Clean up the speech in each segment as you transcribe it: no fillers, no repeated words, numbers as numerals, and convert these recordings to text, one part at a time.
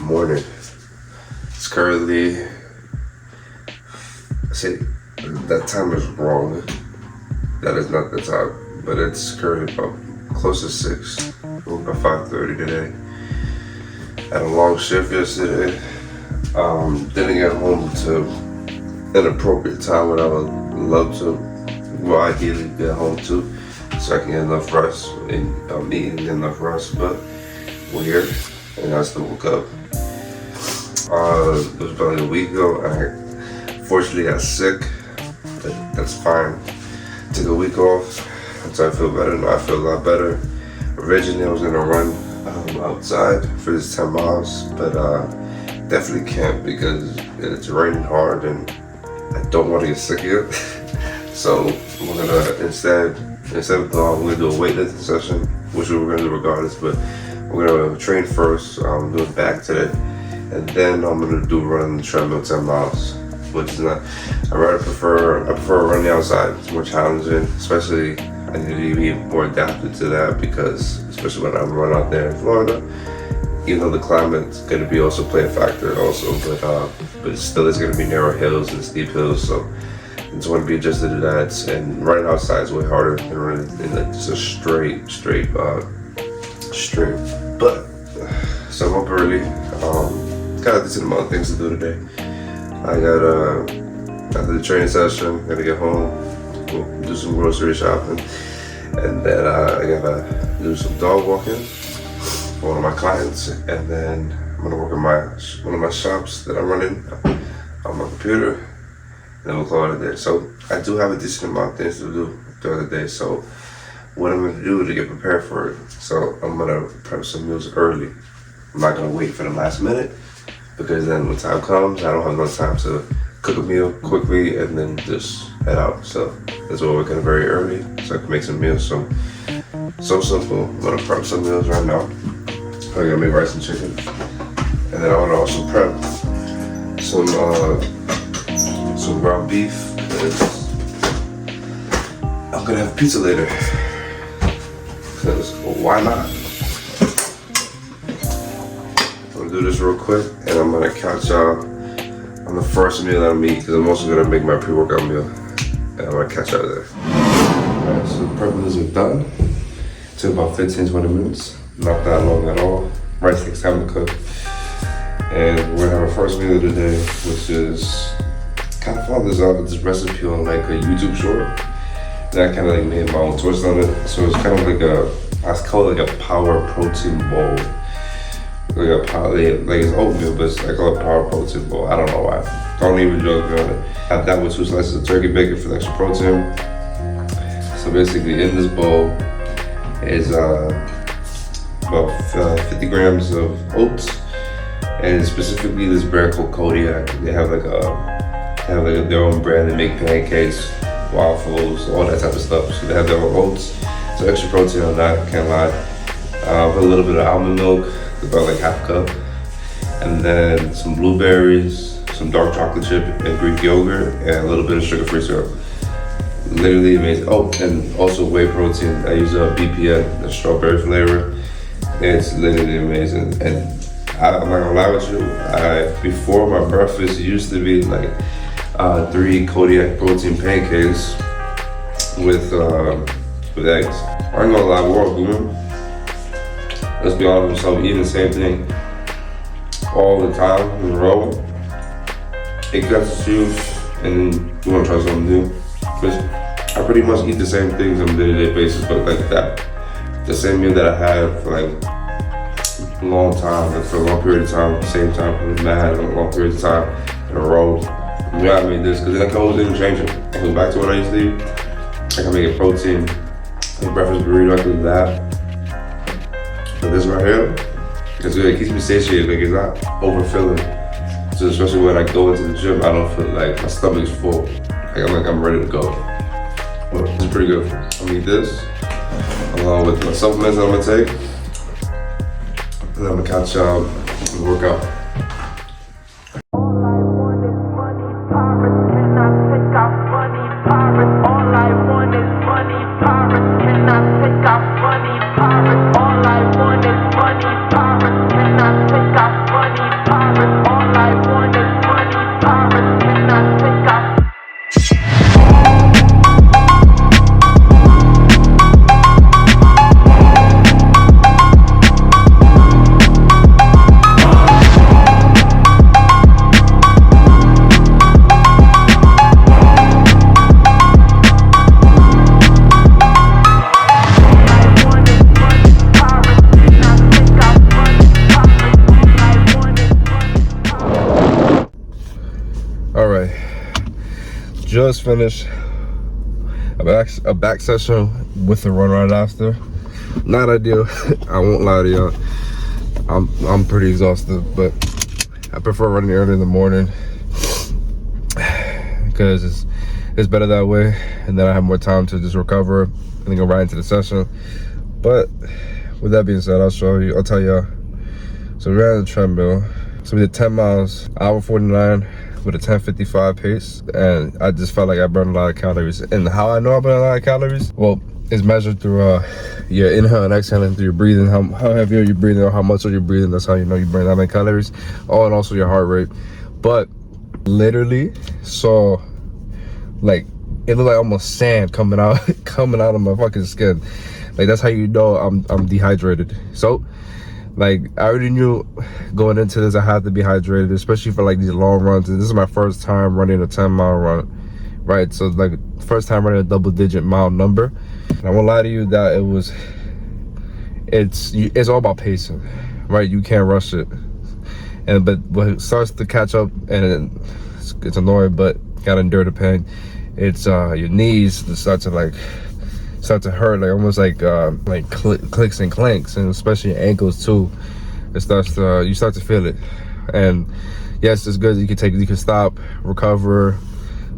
morning. It's currently, I say that time is wrong. That is not the time, but it's currently about close to 6, about 5:30 today. Had a long shift yesterday. Didn't get home to an appropriate time when I would love to, well, ideally get home to, so I can get enough rest and I'm eating enough rest, but we're here and I still woke up. It was about a week ago. I fortunately got sick, but that's fine. Took a week off until I feel better. Now I feel a lot better. Originally I was gonna run outside for this 10 miles, but definitely can't because it's raining hard and I don't want to get sick yet. So we're gonna instead of going, we're gonna do a weightlifting session, which we're gonna do regardless, but we're gonna train first, do it back today, and then I'm gonna do running the treadmill 10 miles, which is not, I prefer running outside. It's more challenging, especially I need to be more adapted to that because, especially when I run out there in Florida, even though the climate's gonna be also play a factor also, but it still is gonna be narrow hills and steep hills, so I just want to be adjusted to that. And running outside is way harder than running in like just a straight. But so I'm up early. Got a decent amount of things to do today. I got after the training session, gotta get home, go do some grocery shopping, and then I gotta do some dog walking for one of my clients, and then I'm gonna work in one of my shops that I'm running on my computer, and then we'll call it a day. So I do have a decent amount of things to do throughout the day. So what I'm gonna do to get prepared for it, so I'm gonna prep some meals early. I'm not gonna wait for the last minute because then when time comes, I don't have enough time to cook a meal quickly and then just head out. So that's why we're working very early so I can make some meals. So simple. I'm gonna prep some meals right now. I'm gonna make rice and chicken, and then I wanna also prep some ground beef because I'm gonna have pizza later. Because why not? I'm gonna do this real quick, and I'm gonna catch y'all on the first meal that I'm eating because I'm also gonna make my pre-workout meal, and I'm gonna catch y'all there. Alright, so the prepping is done. Took about 15-20 minutes. Not that long at all. Rice takes time to cook. And we're gonna have our first meal of the day, which is kind of found this recipe on like a YouTube short. That kind of like made my own twist on it. So it's kind of like I call it like a power protein bowl. Like it's oatmeal, but I call it power protein bowl. I don't know why. Don't even joke about it. Have that with 2 slices of turkey bacon for the extra protein. So basically in this bowl is about 50 grams of oats, and specifically this brand called Kodiak. They have their own brand. They make pancakes, waffles, all that type of stuff. So they have their own oats. So extra protein on that, can't lie. Put a little bit of almond milk, about like half a cup, and then some blueberries, some dark chocolate chip and Greek yogurt, and a little bit of sugar-free syrup. Literally amazing. Oh, and also whey protein. I use a BPN, the strawberry flavor. It's literally amazing. And I'm not gonna lie with you, before my breakfast used to be like 3 Kodiak protein pancakes with eggs. I ain't gonna lie, we're all human. Let's be honest, I'm eating the same thing all the time in a row. It gets you, and you wanna try something new. But I pretty much eat the same things on a day-to-day basis, but like that, the same meal that I had for like a long time, like for a long period of time, same time I had a long period of time in a row. Yeah, I made this because I can always even change it. I go back to what I used to eat. I can make a protein, a breakfast burrito, I can do that. But this right here, it's good. It keeps me satiated, like it's not overfilling. So especially when I go into the gym, I don't feel like my stomach's full. Like I'm ready to go. But it's pretty good. I'm gonna eat this along with my supplements that I'm gonna take, and then I'm gonna catch the workout. All I want is money, pirates. Can I take out money, pirates? All I want is money, pirates. Can I take out money, pirates? All I want is money, pirates. Can I take out money, just finished a back session with the run right after. Not ideal. I won't lie to y'all. I'm pretty exhausted, but I prefer running early in the morning because it's better that way, and then I have more time to just recover and then go right into the session. But with that being said, I'll tell y'all. So we ran on the treadmill. So we did 10 miles, hour 49 with a 10:55 pace, and I just felt like I burned a lot of calories. And how I know I burned a lot of calories? Well, it's measured through your inhale and exhaling through your breathing. How heavy are you breathing, or how much are you breathing? That's how you know you burn that many calories. Oh, and also your heart rate. But literally saw, like, it looked like almost sand coming out of my fucking skin. Like, that's how you know I'm dehydrated. So, like, I already knew going into this I had to be hydrated, especially for like these long runs. And this is my first time running a 10-mile run, right? So, like, first time running a double-digit mile number. And I won't lie to you that it's all about pacing, right? You can't rush it. But when it starts to catch up, and it's annoying, but gotta endure the pain. It's your knees start to hurt, like almost like clicks and clanks, and especially your ankles too. It starts to you start to feel it. And yes, it's good. You can stop, recover,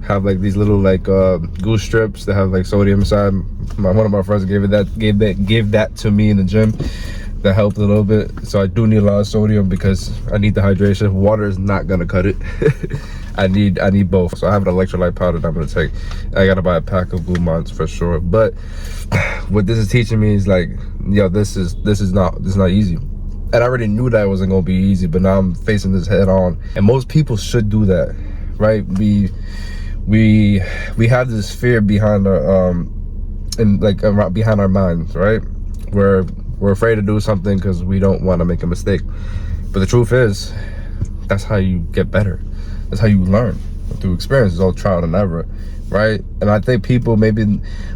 have like these little like goose strips that have like sodium inside. One of my friends gave that to me in the gym. That helped a little bit. So I do need a lot of sodium because I need the hydration. Water is not gonna cut it. I need both. So I have an electrolyte powder that I'm gonna take. I gotta buy a pack of Blue Monts for sure. But what this is teaching me is like, yo, this is not easy. And I already knew that it wasn't gonna be easy, but now I'm facing this head on. And most people should do that, right? We have this fear behind our behind our minds, right? We're afraid to do something because we don't want to make a mistake. But the truth is, that's how you get better. That's how you learn, through experience. It's all trial and error, right? And I think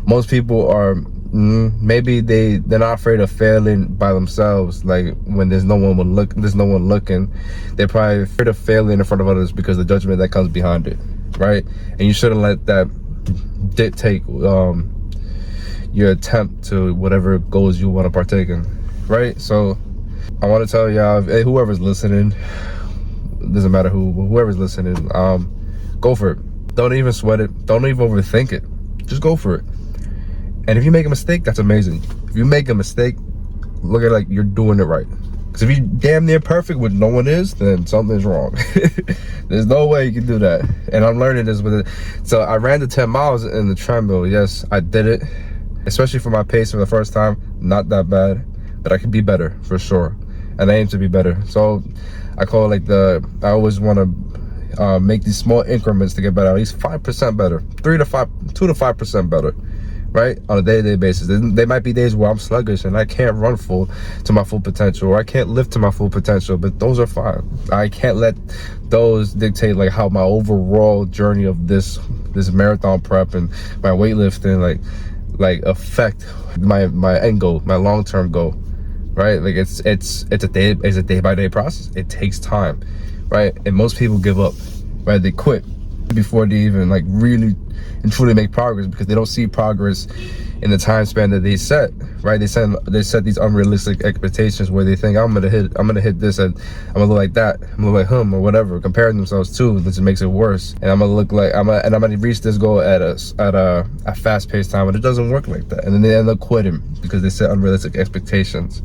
most people are, maybe they're not afraid of failing by themselves. Like when there's no one looking, they're probably afraid of failing in front of others because of the judgment that comes behind it, right? And you shouldn't let that dictate your attempt to whatever goals you want to partake in, right? So I want to tell y'all, whoever's listening, doesn't matter whoever's listening, go for it. Don't even sweat it. Don't even overthink it. Just go for it. And if you make a mistake, that's amazing. If you make a mistake, look at it like you're doing it right. Because if you're damn near perfect, which no one is, then something's wrong. There's no way you can do that. And I'm learning this with it. So I ran the 10 miles in the treadmill. Yes, I did it. Especially for my pace for the first time, not that bad, but I could be better for sure, and I aim to be better. So I call it like I always want to make these small increments to get better, at least 5% better, 2 to 5% better, right? On a day-to-day basis. There might be days where I'm sluggish and I can't run to my full potential, or I can't lift to my full potential, but those are fine. I can't let those dictate like how my overall journey of this marathon prep and my weightlifting like affect my end goal, my long-term goal, right? Like it's a day by day process. It takes time, right? And most people give up, right? They quit before they even like really and truly make progress, because they don't see progress in the time span that they set, right? They set these unrealistic expectations where they think I'm gonna hit this, and I'm gonna look like that, I'm gonna look like him or whatever, comparing themselves to, which makes it worse. And I'm gonna reach this goal at a fast-paced time, but it doesn't work like that. And then they end up quitting because they set unrealistic expectations.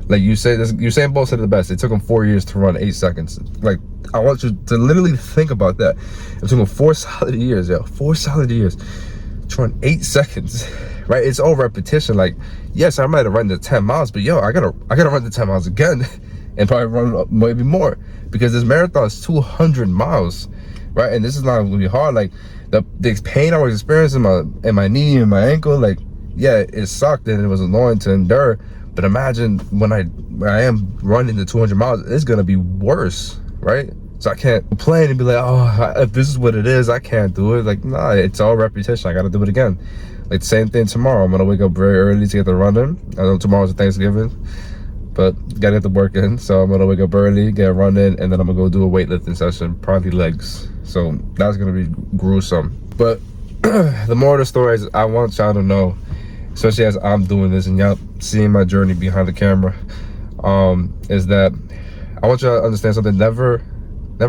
Like Usain Bolt said it the best. It took him 4 years to run 8 seconds. Like, I want you to literally think about that. It took him 4 solid years, yo. 4 solid years to run 8 seconds, right? It's all repetition. Like, yes, I might have run the 10 miles, but yo, I gotta run the 10 miles again and probably run maybe more, because this marathon is 200 miles, right? And this is not gonna be hard. Like, the pain I was experiencing in my knee and my ankle, like, yeah, it sucked and it was annoying to endure. But imagine when I am running the 200 miles, it's gonna be worse, right? So I can't complain and be like, oh, if this is what it is, I can't do it. Like, nah, it's all repetition. I gotta do it again. Like, the same thing tomorrow. I'm gonna wake up very early to get the run in. I know tomorrow's Thanksgiving, but gotta get the work in. So I'm gonna wake up early, get a run in, and then I'm gonna go do a weightlifting session, probably legs. So that's gonna be gruesome. But the moral of the story is I want y'all to know, especially as I'm doing this and y'all seeing my journey behind the camera, is that I want y'all to understand something. Never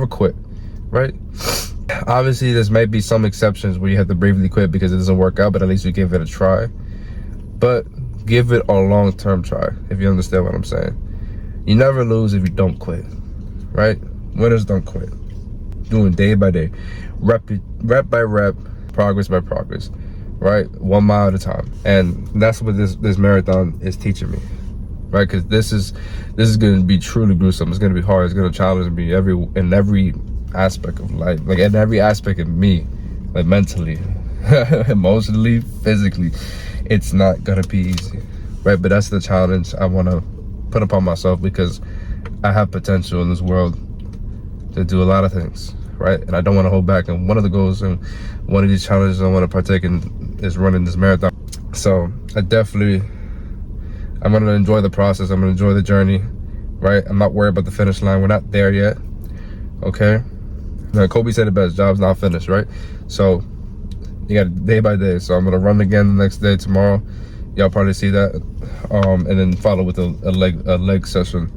quit, right? Obviously, there's may be some exceptions where you have to bravely quit because it doesn't work out, but at least you give it a try. But give it a long-term try, if you understand what I'm saying. You never lose if you don't quit, right? Winners don't quit. Doing day by day, rep by rep, progress by progress, right? 1 mile at a time. And that's what this marathon is teaching me, right? Because this is going to be truly gruesome. It's going to be hard. It's going to challenge me in every aspect of life, like in every aspect of me, like mentally, emotionally, physically. It's not going to be easy, right? But that's the challenge I want to put upon myself, because I have potential in this world to do a lot of things, right? And I don't want to hold back. And one of the goals and one of these challenges I want to partake in is running this marathon. So I'm going to enjoy the process. I'm going to enjoy the journey, right? I'm not worried about the finish line. We're not there yet, okay? Now, Kobe said it best, job's not finished, right? So you got day by day. So I'm going to run again the next day, tomorrow. Y'all probably see that. And then follow with a leg session.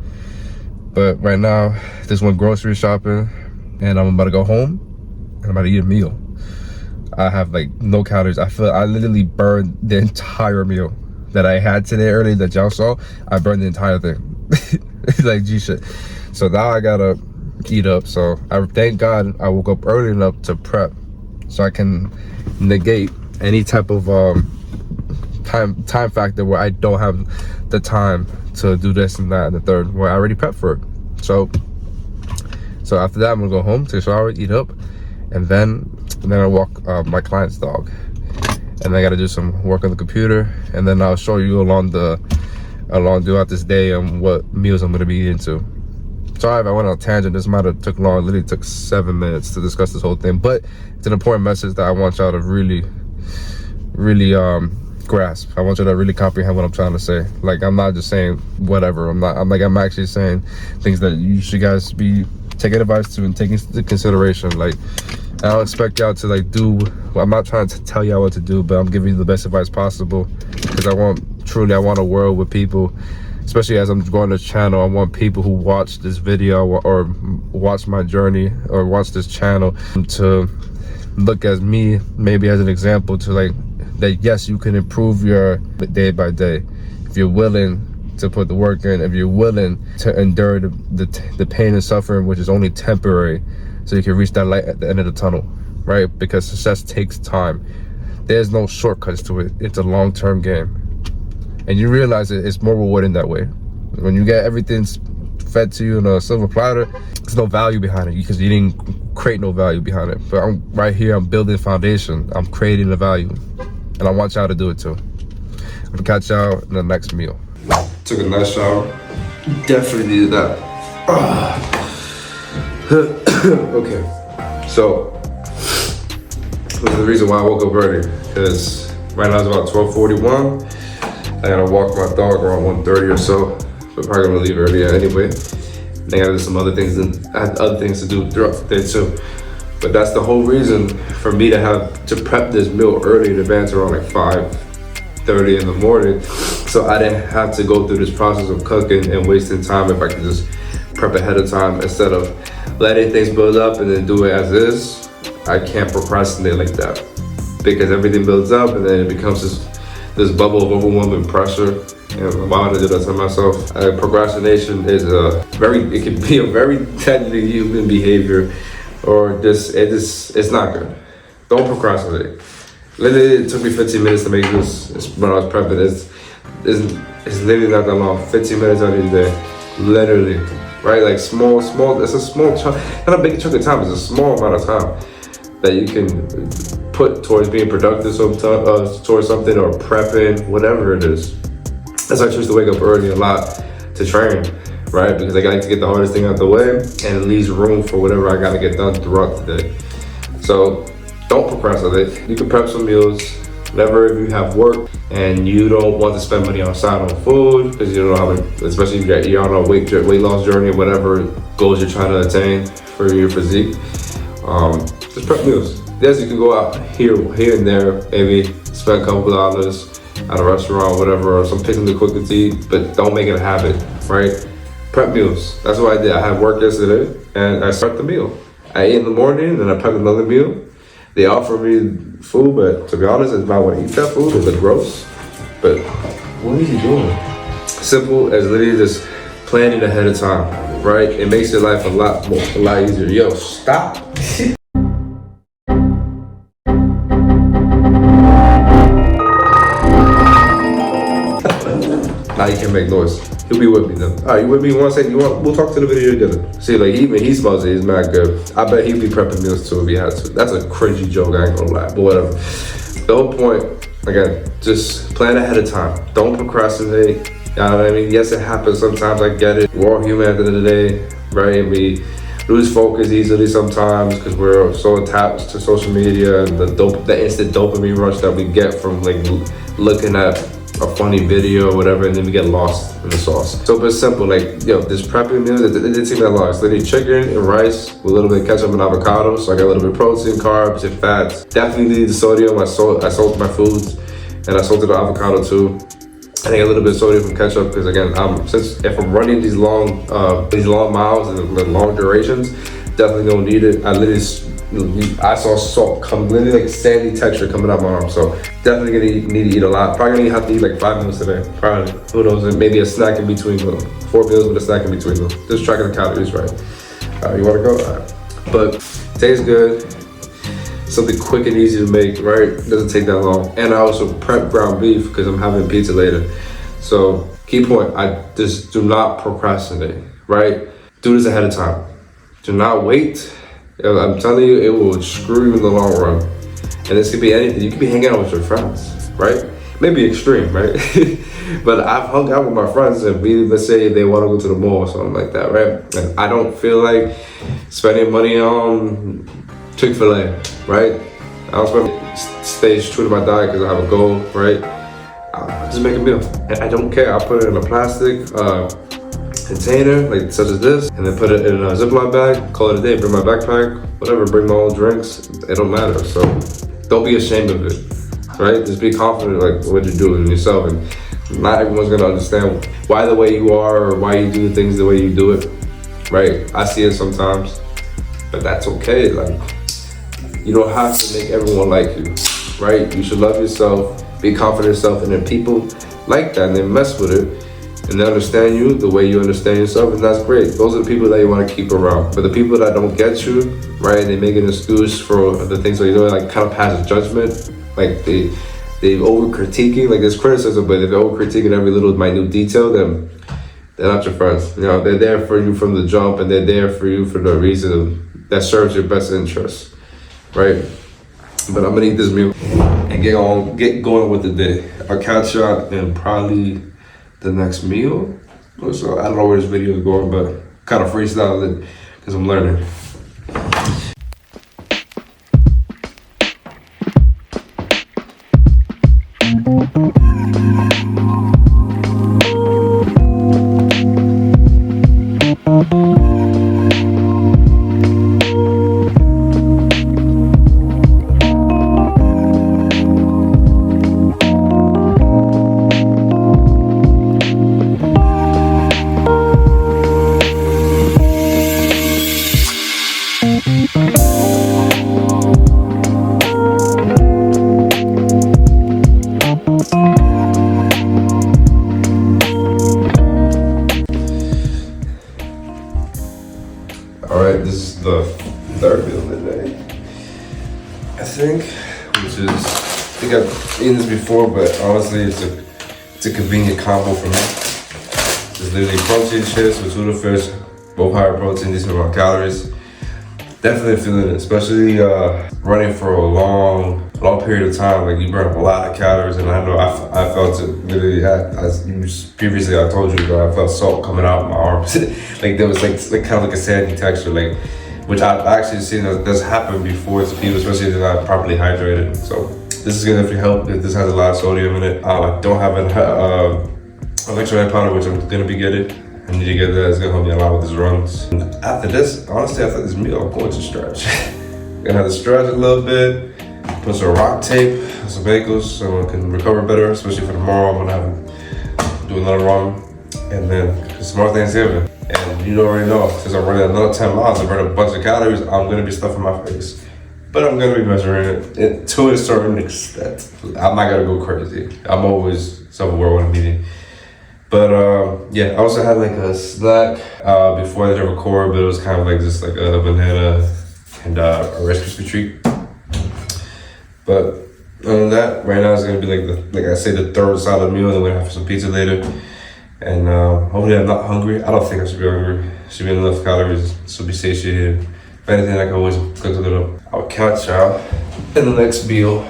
But right now, just went grocery shopping, and I'm about to go home and I'm about to eat a meal. I have like no calories. I literally burned the entire meal that I had today early that y'all saw. I burned the entire thing. Like G shit. So now I gotta eat up. So I thank God I woke up early enough to prep so I can negate any type of time factor where I don't have the time to do this and that and the third, where I already prepped for it. So after that, I'm gonna go home, take a shower, eat up, and then I walk my client's dog, and then I gotta do some work on the computer, and then I'll show you along throughout this day what meals I'm gonna be eating to. Sorry if I went on a tangent. This might have took long. It literally took 7 minutes to discuss this whole thing, but it's an important message that I want y'all to really grasp. I want you to really comprehend what I'm trying to say. Like, I'm not just saying whatever. I'm actually saying things that you should guys be taking advice to and taking into consideration. Like, I don't expect y'all to like do, well, I'm not trying to tell y'all what to do, but I'm giving you the best advice possible, because I want a world with people, especially as I'm growing this channel. I want people who watch this video or watch my journey or watch this channel to look at me maybe as an example to like, that yes, you can improve your day by day if you're willing to put the work in, if you're willing to endure the pain and suffering, which is only temporary, so you can reach that light at the end of the tunnel, right? Because success takes time. There's no shortcuts to it. It's a long-term game, and you realize it's more rewarding that way. When you get everything fed to you in a silver platter, there's no value behind it because you didn't create no value behind it. But I'm right here, I'm building a foundation, I'm creating the value. And I want y'all to do it too. I'm gonna catch y'all in the next meal. Took a nice shower. Definitely needed that. Okay. So, this is the reason why I woke up early. Because right now it's about 12:41. I gotta walk my dog around 1:30 or so. But probably gonna leave earlier anyway. And I gotta do some other things, and I had other things to do throughout the day too. But that's the whole reason for me to prep this meal early in advance, around like 5:30 in the morning, so I didn't have to go through this process of cooking and wasting time if I could just prep ahead of time instead of letting things build up and then do it as is. I can't procrastinate like that because everything builds up and then it becomes this bubble of overwhelming pressure. And why would I do that to myself? Procrastination is it can be a very deadly human behavior. Or it's not good. Don't procrastinate. Literally, it took me 15 minutes to make this when I was prepping. It's literally not that long. 15 minutes out of the day, literally, right? Like small. It's a small chunk, not a big chunk of time. It's a small amount of time that you can put towards being productive, towards something, or prepping, whatever it is. That's why I choose to wake up early a lot to train. Right? Because I like to get the hardest thing out the way, and it leaves room for whatever I gotta get done throughout the day. So don't procrastinate. You can prep some meals. Whenever if you have work and you don't want to spend money outside on food, because you don't know how, especially if you're on a weight loss journey, whatever goals you're trying to attain for your physique, just prep meals. Yes, you can go out here and there, maybe spend a couple dollars at a restaurant, whatever, or some picnic quick to eat, but don't make it a habit, right? Prep meals. That's what I did. I had work yesterday, and I prepped the meal. I ate in the morning, and I prepped another meal. They offer me food, but to be honest, if I want to eat that food, it look gross. But what is he doing? Simple as literally just planning ahead of time, right? It makes your life a lot easier. Yo, stop. Now you can make noise. He'll be with me then. All right, you with me? You want to say? We'll talk to the video together. See, like even he smells it. He's mad good. I bet he'd be prepping meals too if he had to. That's a cringy joke. I ain't gonna lie, but whatever. The whole point, again, just plan ahead of time. Don't procrastinate. You know what I mean? Yes, it happens sometimes. I get it. We're all human at the end of the day, right? We lose focus easily sometimes because we're so attached to social media and the instant dopamine rush that we get from like looking at a funny video or whatever, and then we get lost in the sauce. So it's simple, like, yo, this prepping meal, it didn't take that long. It's literally chicken and rice with a little bit of ketchup and avocado. So I got a little bit of protein, carbs, and fats. Definitely need the sodium. I salted my foods, and I salted the avocado too. I think a little bit of sodium from ketchup because again, since if I'm running these long miles and long durations, definitely don't need it. I saw salt come literally like a sandy texture coming out my arm, so definitely gonna need to eat a lot. Probably gonna have to eat like 5 meals today. Probably, who knows? And maybe a snack in between them. 4 meals with a snack in between them. Just tracking the calories right. You wanna go? All right. But tastes good. Something quick and easy to make, right? Doesn't take that long. And I also prep ground beef because I'm having pizza later. So key point, I just do not procrastinate, right? Do this ahead of time. Do not wait. I'm telling you, it will screw you in the long run. And this could be anything. You could be hanging out with your friends, right? Maybe extreme, right? But I've hung out with my friends and let's say they want to go to the mall or something like that, right? And I don't feel like spending money on Chick-fil-A, right? I don't stay true to my diet because I have a goal, right? I just make a meal. And I don't care. I put it in a plastic container, like such as this, and then put it in a Ziploc bag, call it a day, bring my backpack, whatever, bring my own drinks, it don't matter. So don't be ashamed of it, right? Just be confident like what you're doing in yourself, and not everyone's gonna understand why the way you are or why you do things the way you do it, right? I see it sometimes, but that's okay. Like, you don't have to make everyone like you, right? You should love yourself, be confident in yourself, and then people like that and they mess with it. And they understand you the way you understand yourself, and that's great. Those are the people that you want to keep around. But the people that don't get you, right, they make an excuse for the things that you're doing, like kind of pass judgment, like they over critiquing, like there's criticism, but if they're over critiquing every little minute detail, then they're not your friends. You know, they're there for you from the jump, and they're there for you for the reason that serves your best interest, right? But I'm gonna eat this meal and get going with the day. I'll catch y'all in probably the next meal. So I don't know where this video is going, but kind of freestyle it because I'm learning. Alright, this is the third meal of the day, I think, which is, I think I've eaten this before, but honestly, it's a convenient combo for me. It's literally protein chips with tuna fish, both higher protein, decent amount of calories. Definitely feeling it, especially running for a long period of time. Like, you burn up a lot of calories, and I know I felt it literally. Previously I told you that I felt salt coming out of my arms. Like there was like kind of like a sandy texture, like, which I've actually seen that's happened before to people, especially if they're not properly hydrated. So this is gonna definitely help. This has a lot of sodium in it. I don't have an electrolyte powder, which I'm gonna be getting. I need to get that. It's gonna help me a lot with these runs. And after this, honestly, after this meal, I'm going to stretch. I'm Gonna have to stretch a little bit, put some rock tape on some ankles so I can recover better, especially for tomorrow. I'm gonna have to do another run, and then it's tomorrow Thanksgiving. And you already know, since I'm running another 10 miles, I burn a bunch of calories, I'm gonna be stuffing my face. But I'm gonna be measuring it to a certain extent. I'm not gonna go crazy. I'm always self-aware when I'm eating. But yeah, I also had like a snack before I did record, but it was kind of like just like a banana and a Rice Krispie treat. But other than that, right now it's gonna be like I say, the third solid meal, and then we're gonna have some pizza later. And hopefully I'm not hungry. I don't think I should be hungry. Should be enough calories, should be satiated. If anything, I can always cook a little. I'll catch y'all in the next meal.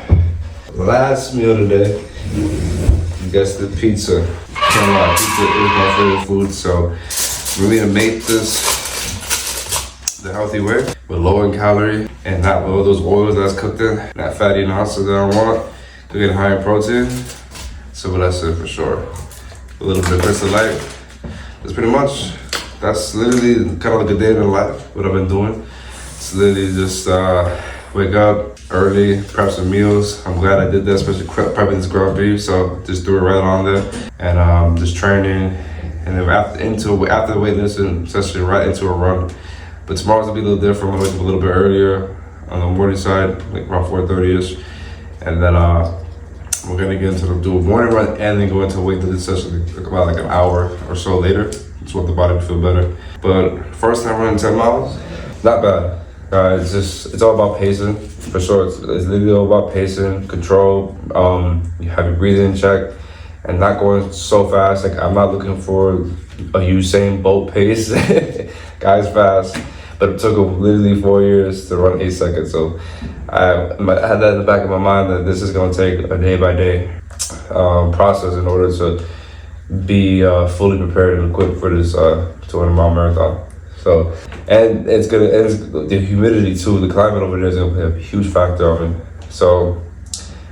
Last meal today, I guess the pizza. Can't lie, pizza is my favorite food, so we're gonna make this the healthy way, with low in calorie and not with all those oils that's cooked in, that fatty nonsense that I want, to get high in protein. So that's it for sure. A little bit of Crystal Light. That's pretty much, that's literally kind of like a day in the life, what I've been doing. It's literally just wake up early, prep some meals. I'm glad I did that, especially prepping this ground beef. So just threw it right on there, and just training, and then after the weightlifting, essentially right into a run. But tomorrow's gonna be a little different. I'm gonna wake up a little bit earlier on the morning side, like around 4:30ish, and then we're gonna get into do a morning run and then go into a weightlifting session about like an hour or so later. Just want the body to feel better. But first time running 10 miles, not bad. It's all about pacing, for sure. It's literally all about pacing, control, you have your breathing in check, and not going so fast. Like, I'm not looking for a Usain Bolt pace. Guys fast, but it took literally 4 years to run 8 seconds. So I had that in the back of my mind that this is gonna take a day by day process in order to be fully prepared and equipped for this 200-mile marathon. So, and the humidity too, the climate over there is gonna play a huge factor on it. So,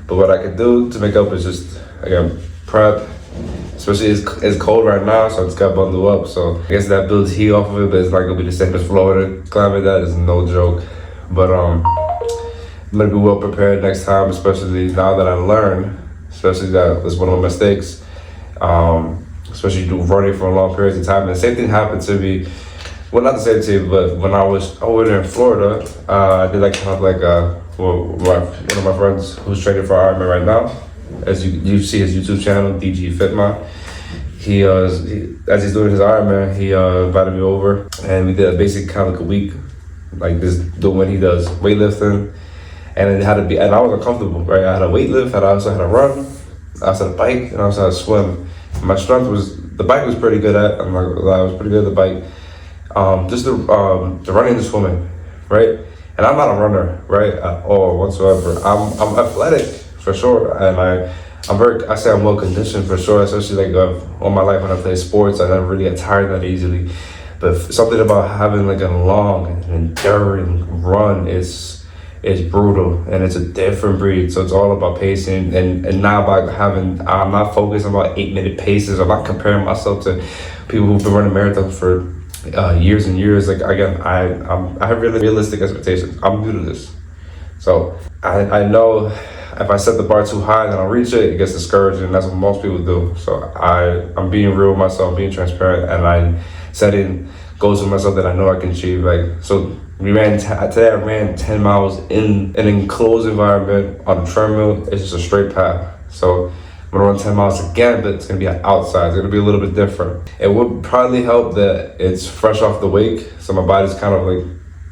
but what I can do to make up is just, again, prep. Especially it's cold right now, so I just got bundled up. So I guess that builds heat off of it, but it's not gonna be the same as Florida climate. That is no joke. But I'm gonna be well prepared next time, especially now that I learned, especially that was one of my mistakes. Especially do running for long periods of time. And the same thing happened to me. Well, not the same thing, but when I was over there in Florida, I did like kind of like one of my friends who's training for Ironman right now. As you see his YouTube channel, DG Fitman. He as he's doing his Ironman, he invited me over, and we did a basic kind of like a week, like this, doing what he does, weightlifting, and it had to be, and I was uncomfortable, right? I had a weightlift, and I also had a run, I also had a bike, and I also had a swim. And my strength was, the bike was pretty good at, I'm not gonna lie, I was pretty good at the bike. Just the running and the swimming, right? And I'm not a runner, right, at all whatsoever. I'm athletic, for sure, and I say I'm well conditioned, for sure, especially like all my life when I play sports, I never really get tired that easily. But something about having like a long and enduring run is brutal, and it's a different breed. So it's all about pacing, and not about I'm not focused about 8-minute paces. I'm not comparing myself to people who've been running marathons for years and years. Like, again, I have really realistic expectations. I'm new to this, so I know if I set the bar too high and I don't reach it, it gets discouraging, and that's what most people do. So I'm being real with myself, being transparent, and I'm setting goals for myself that I know I can achieve. Like, so today I ran 10 miles in an enclosed environment on a treadmill. It's just a straight path. So I'm gonna run 10 miles again, but it's gonna be outside. It's gonna be a little bit different. It would probably help that it's fresh off the wake, so my body's kind of like,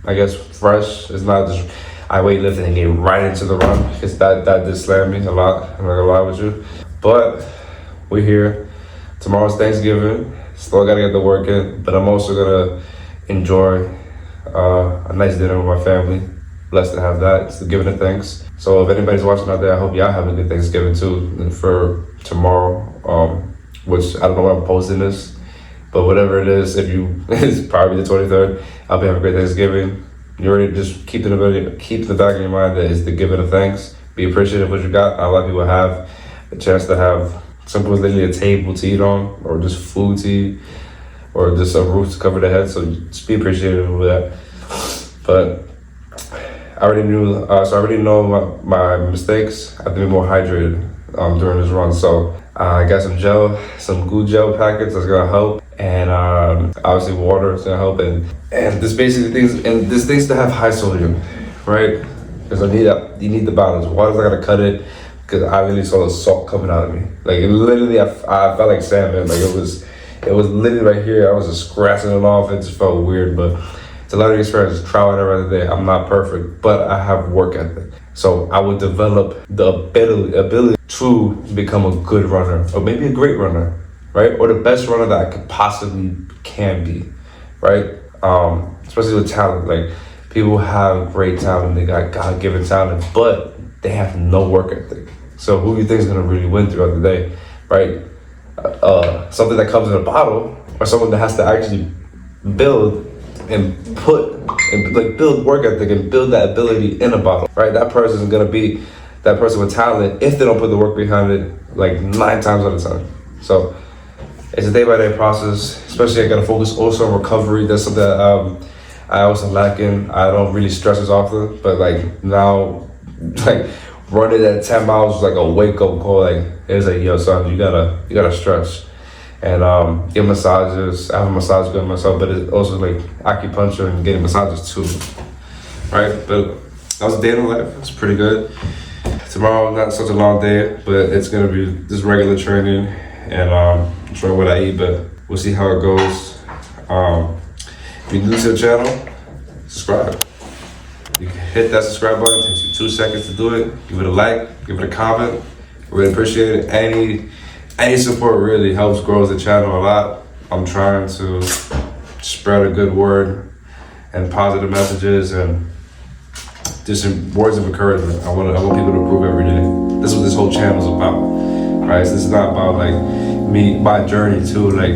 I guess, fresh. It's not just I weightlifted and get right into the run, because that did slam me a lot, I'm not gonna lie with you. But we're here. Tomorrow's Thanksgiving. Still gotta get the work in, but I'm also gonna enjoy a nice dinner with my family. Blessed to have that. It's the giving of thanks. So if anybody's watching out there, I hope y'all have a good Thanksgiving too. And for tomorrow, which I don't know when I'm posting this, but whatever it is, it's probably the 23rd. I'll be having a great Thanksgiving. You already just keep in the back of your mind that it's the giving of thanks. Be appreciative of what you got. A lot of people have a chance to have simple as literally a table to eat on, or just food to eat, or just a roof to cover their head. So just be appreciative of that. But I already knew, so I already know my mistakes. I have to be more hydrated during this run. So I got some gel, some Goo gel packets that's gonna help, and obviously water is gonna help, and this basically this things to have high sodium, right? Because you need the balance. Water's not gonna cut it, because I really saw the salt coming out of me. Like it literally, I felt like salmon. Like it was literally right here. I was just scratching it off. It just felt weird, but it's a learning experience. Trial and error every day. I'm not perfect, but I have work ethic. So I would develop the ability to become a good runner, or maybe a great runner, right? Or the best runner that I could possibly can be, right? Especially with talent. Like people have great talent, they got God-given talent, but they have no work ethic. So who do you think is gonna really win throughout the day, right? Something that comes in a bottle, or someone that has to actually build and build work ethic and build that ability in a bottle, right? That person is gonna be that person with talent if they don't put the work behind it, like 9 times out of 10. So it's a day-by-day process. Especially I gotta focus also on recovery. That's something that I also lack in. I don't really stress as often, but like now, like running at 10 miles was like a wake-up call. Like it's like, yo son, you gotta stretch. And get massages. I have a massage gun myself, but it's also like acupuncture and getting massages too, right? But that was a day in the life. It's pretty good. Tomorrow, not such a long day, but it's gonna be just regular training and enjoy what I eat. But we'll see how it goes. If you're new to the channel, subscribe. You can hit that subscribe button. It takes you 2 seconds to do it. Give it a like. Give it a comment. We really appreciate it. Any support really helps grow the channel a lot. I'm trying to spread a good word and positive messages and just some words of encouragement. I want people to improve every day. This is what this whole channel is about, right? So this is not about like my journey too. Like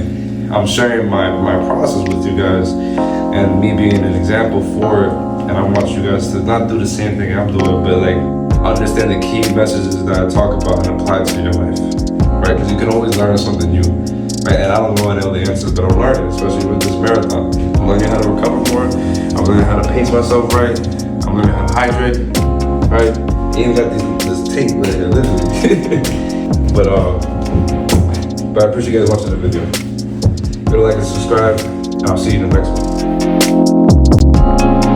I'm sharing my process with you guys and me being an example for it. And I want you guys to not do the same thing I'm doing, but like understand the key messages that I talk about and apply to your life. Right, because you can always learn something new, right? And I don't know any of the answers, but I'm learning, especially with this marathon. I'm learning how to recover more. I'm learning how to pace myself right. I'm learning how to hydrate, right? Even got this tape right here, literally. but I appreciate you guys watching the video. Go like and subscribe, and I'll see you in the next one.